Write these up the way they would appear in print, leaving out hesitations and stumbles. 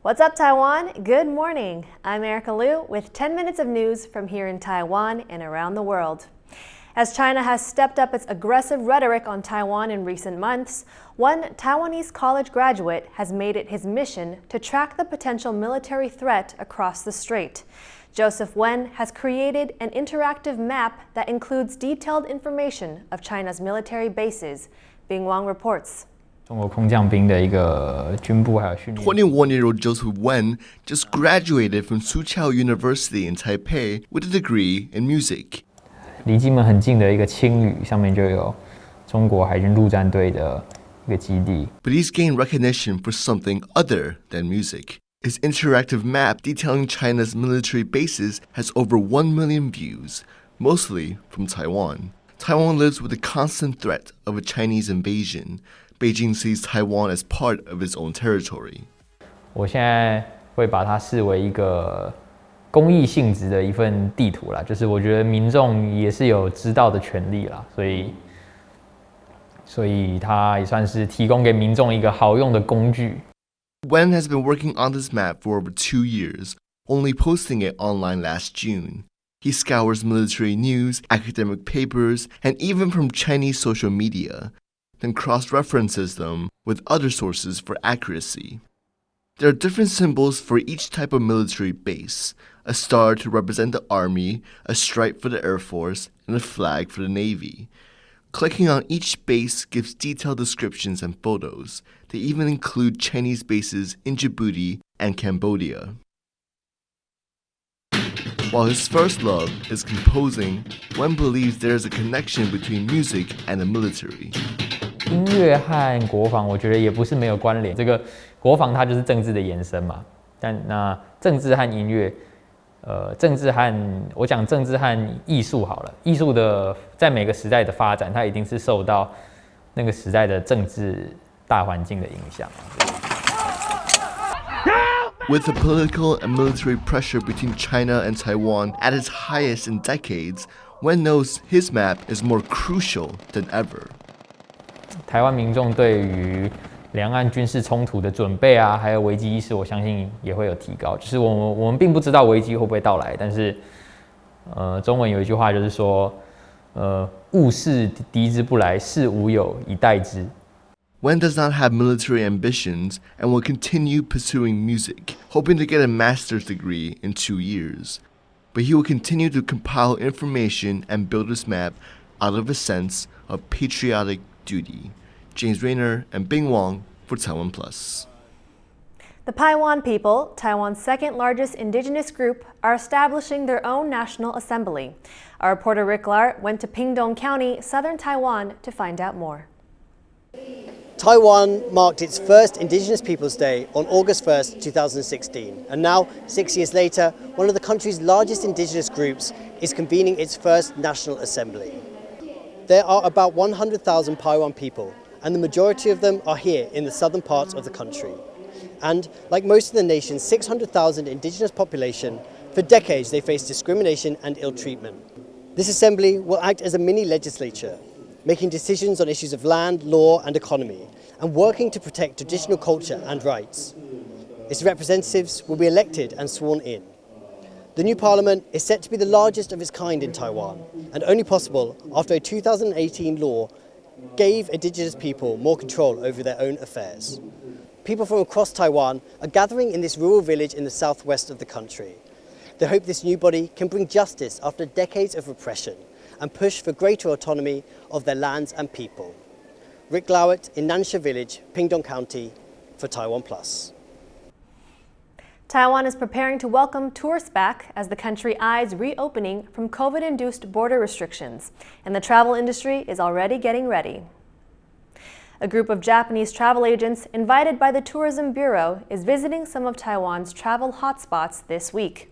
What's up, Taiwan? Good morning. I'm Erika Liu with 10 minutes of news from here in Taiwan and around the world. As China has stepped up its aggressive rhetoric on Taiwan in recent months, one Taiwanese college graduate has made it his mission to track the potential military threat across the strait. Joseph Wen has created an interactive map that includes detailed information of China's military bases. Bing Wang reports. 21-year-old Joseph Wen just graduated from Soochow University in Taipei with a degree in music. 离金门很近的一个青屿上面就有中国海军陆战队的一个基地。 But he's gained recognition for something other than music. His interactive map detailing China's military bases has over 1 million views, mostly from Taiwan. Taiwan lives with the constant threat of a Chinese invasion. Beijing sees Taiwan as part of its own territory. 我现在会把它视为一个公益性质的一份地图啦，就是我觉得民众也是有知道的权利啦，所以它也算是提供给民众一个好用的工具。 Wen has been working on this map for over 2 years, only posting it online last June. He scours military news, academic papers, and even from Chinese social media, then cross-references them with other sources for accuracy. There are different symbols for each type of military base: a star to represent the Army, a stripe for the Air Force, and a flag for the Navy. Clicking on each base gives detailed descriptions and photos. They even include Chinese bases in Djibouti and Cambodia. While his first love is composing, Wen believes there is a connection between music and the military. 音乐和国防，我觉得也不是没有关联。这个国防它就是政治的延伸嘛，但那政治和音乐，我讲政治和艺术好了。艺术的在每个时代的发展，它一定是受到那个时代的政治大环境的影响。 With the political and military pressure between China and Taiwan at its highest in decades, Wen knows his map is more crucial than ever. 台湾民众对于两岸军事冲突的准备啊，还有危机意识，我相信也会有提高。就是我们并不知道危机会不会到来，但是中文有一句话就是说，物是敌之不来，事无有以待之。 Wen does not have military ambitions and will continue pursuing music, hoping to get a master's degree in 2 years. But he will continue to compile information and build his map out of a sense of patriotic duty. James Rayner and Bing Wang for TaiwanPlus. The Paiwan people, Taiwan's second largest indigenous group, are establishing their own national assembly. Our reporter Rick Liu went to Pingdong County, southern Taiwan, to find out more. Taiwan marked its first Indigenous Peoples Day on August 1st, 2016, and now, 6 years later, one of the country's largest indigenous groups is convening its first National Assembly. There are about 100,000 Paiwan people, and the majority of them are here in the southern parts of the country. And, like most of the nation's 600,000 indigenous population, for decades they faced discrimination and ill treatment. This assembly will act as a mini legislature, making decisions on issues of land, law and economy, and working to protect traditional culture and rights. Its representatives will be elected and sworn in. The new parliament is set to be the largest of its kind in Taiwan, and only possible after a 2018 law gave indigenous people more control over their own affairs. People from across Taiwan are gathering in this rural village in the southwest of the country. They hope this new body can bring justice after decades of repression and push for greater autonomy of their lands and people. Rick Liu in Nansha Village, Pingdong County, for TaiwanPlus. Taiwan is preparing to welcome tourists back as the country eyes reopening from COVID-induced border restrictions, and the travel industry is already getting ready. A group of Japanese travel agents invited by the Tourism Bureau is visiting some of Taiwan's travel hotspots this week.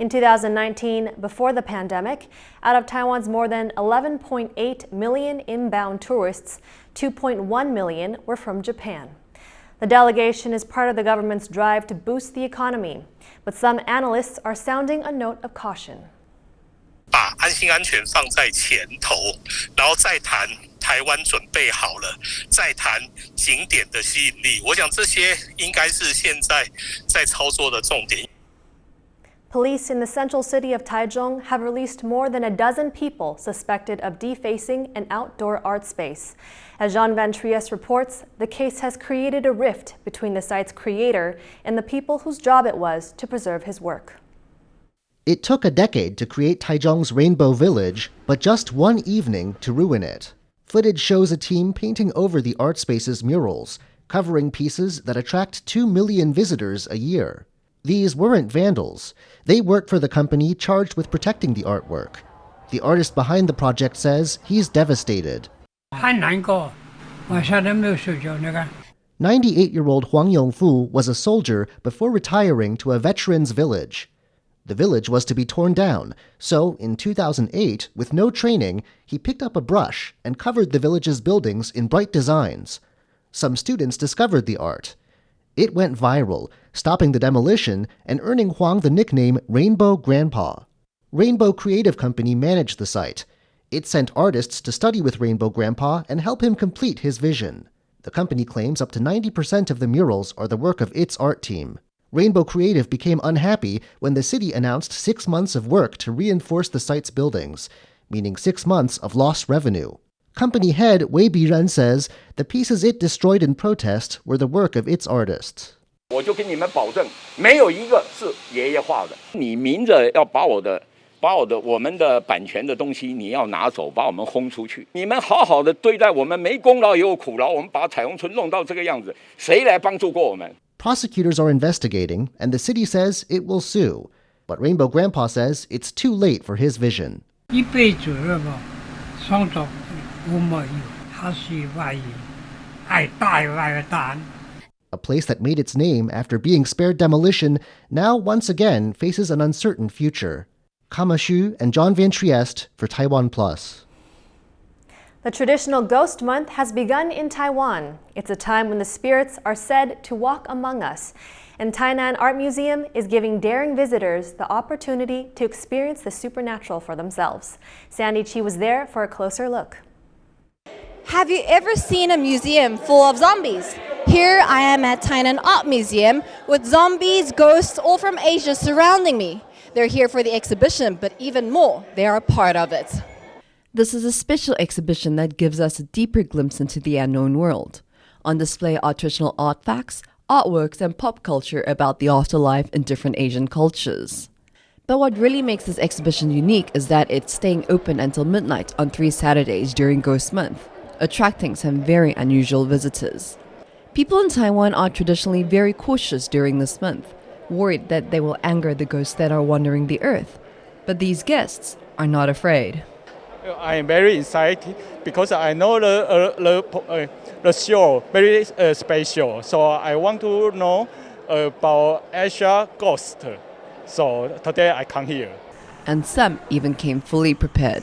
In 2019, before the pandemic, out of Taiwan's more than 11.8 million inbound tourists, 2.1 million were from Japan. The delegation is part of the government's drive to boost the economy, but some analysts are sounding a note of caution. 把安心安全放在前头，然后再谈台湾准备好了，再谈景点的吸引力。我想这些应该是现在在操作的重点。Police in the central city of Taichung have released more than a dozen people suspected of defacing an outdoor art space. As Jean Van Trieste reports, the case has created a rift between the site's creator and the people whose job it was to preserve his work. It took a decade to create Taichung's Rainbow Village, but just one evening to ruin it. Footage shows a team painting over the art space's murals, covering pieces that attract 2 million visitors a year. These weren't vandals. They work for the company charged with protecting the artwork. The artist behind the project says he's devastated. 98-year-old Huang Yongfu was a soldier before retiring to a veterans village. The village was to be torn down, so in 2008, with no training, he picked up a brush and covered the village's buildings in bright designs. Some students discovered the art. It went viral, stopping the demolition and earning Huang the nickname Rainbow Grandpa. Rainbow Creative Company managed the site. It sent artists to study with Rainbow Grandpa and help him complete his vision. The company claims up to 90% of the murals are the work of its art team. Rainbow Creative became unhappy when the city announced 6 months of work to reinforce the site's buildings, meaning 6 months of lost revenue. Company head Wei Biren says the pieces it destroyed in protest were the work of its artists. 我就跟你们保证，没有一个是爷爷画的。你明着要把我们的版权的东西你要拿走，把我们轰出去。你们好好的对待我们，没功劳也有苦劳。我们把彩虹村弄到这个样子，谁来帮助过我们？ Prosecutors are investigating, and the city says it will sue. But Rainbow Grandpa says it's too late for his vision. 一辈子了嘛，创作我没有，还是为爱大而大。 A place that made its name after being spared demolition now once again faces an uncertain future. Kama Xu and John Van Trieste for TaiwanPlus. The traditional Ghost Month has begun in Taiwan. It's a time when the spirits are said to walk among us. And Tainan Art Museum is giving daring visitors the opportunity to experience the supernatural for themselves. Sandy Chi was there for a closer look. Have you ever seen a museum full of zombies? Here I am at Tainan Art Museum with zombies, ghosts, all from Asia surrounding me. They're here for the exhibition, but even more, they are a part of it. This is a special exhibition that gives us a deeper glimpse into the unknown world. On display are traditional artifacts, artworks, and pop culture about the afterlife in different Asian cultures. But what really makes this exhibition unique is that it's staying open until midnight on 3 Saturdays during Ghost Month, attracting some very unusual visitors. People in Taiwan are traditionally very cautious during this month, worried that they will anger the ghosts that are wandering the earth. But these guests are not afraid. I am very excited because I know the show very special. So I want to know about Asia ghost. So today I come here. And some even came fully prepared.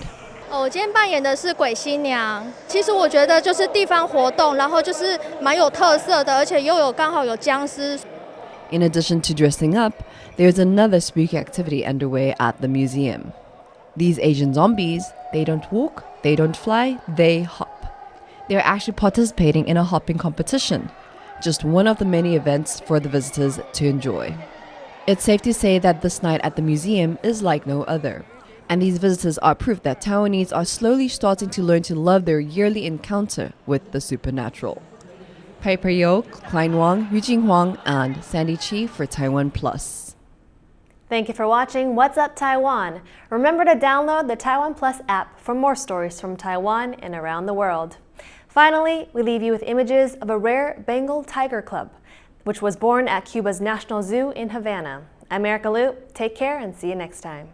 我今天扮演的是鬼新娘。其实我觉得就是地方活动，然后就是蛮有特色的，而且又有刚好有僵尸。 In addition to dressing up, there's another spooky activity underway at the museum. These Asian zombies, they don't walk, they don't fly, they hop. They're actually participating in a hopping competition, just one of the many events for the visitors to enjoy. It's safe to say that this night at the museum is like no other. And these visitors are proof that Taiwanese are slowly starting to learn to love their yearly encounter with the supernatural. Piper Yo, Klein Wang, Yujing Huang, and Sandy Chi for TaiwanPlus. Thank you for watching What's Up Taiwan. Remember to download the TaiwanPlus app for more stories from Taiwan and around the world. Finally, we leave you with images of a rare Bengal tiger cub, which was born at Cuba's National Zoo in Havana. I'm Erika Liu. Take care and see you next time.